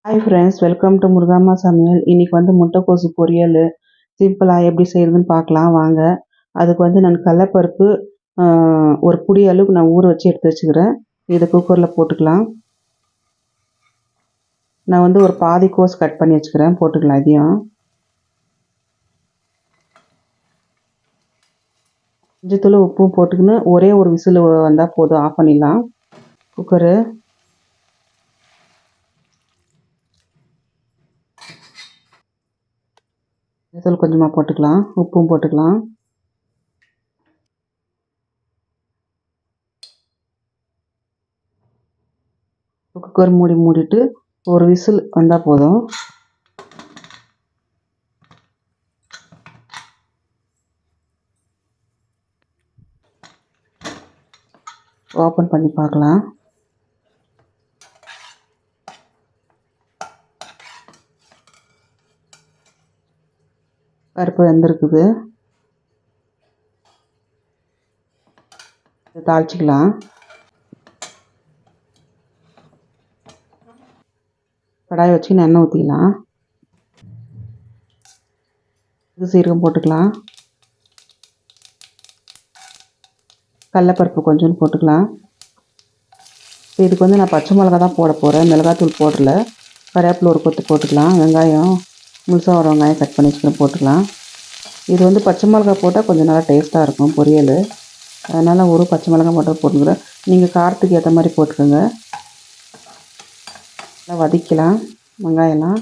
Hi friends, welcome to முருகாம்மா சமையல். இன்றைக்கி வந்து முட்டைக்கோசு பொரியல் சிம்பிளாக எப்படி செய்கிறதுன்னு பார்க்கலாம் வாங்க. அதுக்கு நான் கடலப்பருப்பு ஒரு புடி அளவுக்கு நான் ஊற வச்சு எடுத்து வச்சுக்கிறேன். இதை குக்கரில் போட்டுக்கலாம். நான் ஒரு பாதி கோஸ் கட் பண்ணி வச்சுக்கிறேன், போட்டுக்கலாம். இதையும் மஞ்சத்தூள் உப்பும் போட்டுக்கின்னு ஒரே ஒரு விசில் வந்தால் போதும், ஆஃப் பண்ணிடலாம் குக்கரு. மஞ்சத்தூள் கொஞ்சமாக போட்டுக்கலாம், உப்பும் போட்டுக்கலாம். குக்கர் மூடிட்டு ஒரு விசில் வந்தால் போதும். ஓப்பன் பண்ணி பார்க்கலாம். பருப்பு வெந்திருக்குது. தாளிச்சிக்கலாம். கடாயை வச்சு எண்ணெய் ஊற்றிக்கலாம். இது சீரகம் போட்டுக்கலாம். கடலப்பருப்பு கொஞ்சோண்டு போட்டுக்கலாம். இதுக்கு நான் பச்சை மிளகா தான் போட போகிறேன், மிளகாத்தூள் போடல. கருவேப்பிலை ஒரு கொத்து போட்டுக்கலாம். வெங்காயம் முழுசாக ஒரு வெங்காயம் கட் பண்ணி வச்சுக்கலாம், போட்டுக்கலாம். இது பச்சை மிளகா போட்டால் கொஞ்சம் நல்லா டேஸ்ட்டாக இருக்கும் பொரியல். அதனால் ஒரு பச்சை மிளகா மட்டும் போட்டுக்கிறேன். நீங்கள் காரத்துக்கு ஏற்ற மாதிரி போட்டுக்கோங்க. நல்லா வதக்கலாம் வெங்காயம்லாம்.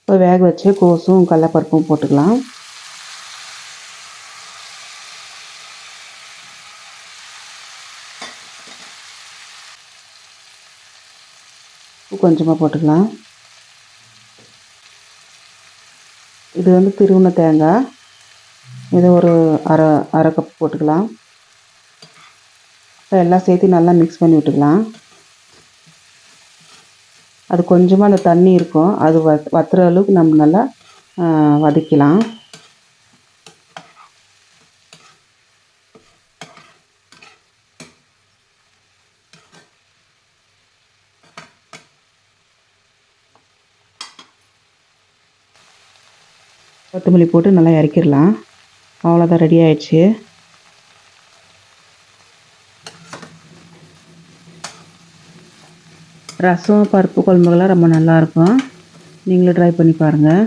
இப்போ வேக வச்சு கோஸும் கடலப்பருப்பும் போட்டுக்கலாம். உப்பு கொஞ்சமாக போட்டுக்கலாம். இது திருவுன தேங்காய், இதை ஒரு அரை கப் போட்டுக்கலாம். எல்லாம் சேர்த்து நல்லா மிக்ஸ் பண்ணி விட்டுக்கலாம். அது கொஞ்சமாக அந்த தண்ணி இருக்கும், அது வத்துற அளவுக்கு நம்ம நல்லா வதக்கலாம். கொத்தமல்லி போட்டு நல்லா இறக்கிடலாம். அவ்வளோதான், ரெடி ஆயிடுச்சு. ரசம் பருப்பு குழம்புகள்லாம் ரொம்ப நல்லாயிருக்கும். நீங்களும் ட்ரை பண்ணி பாருங்கள்.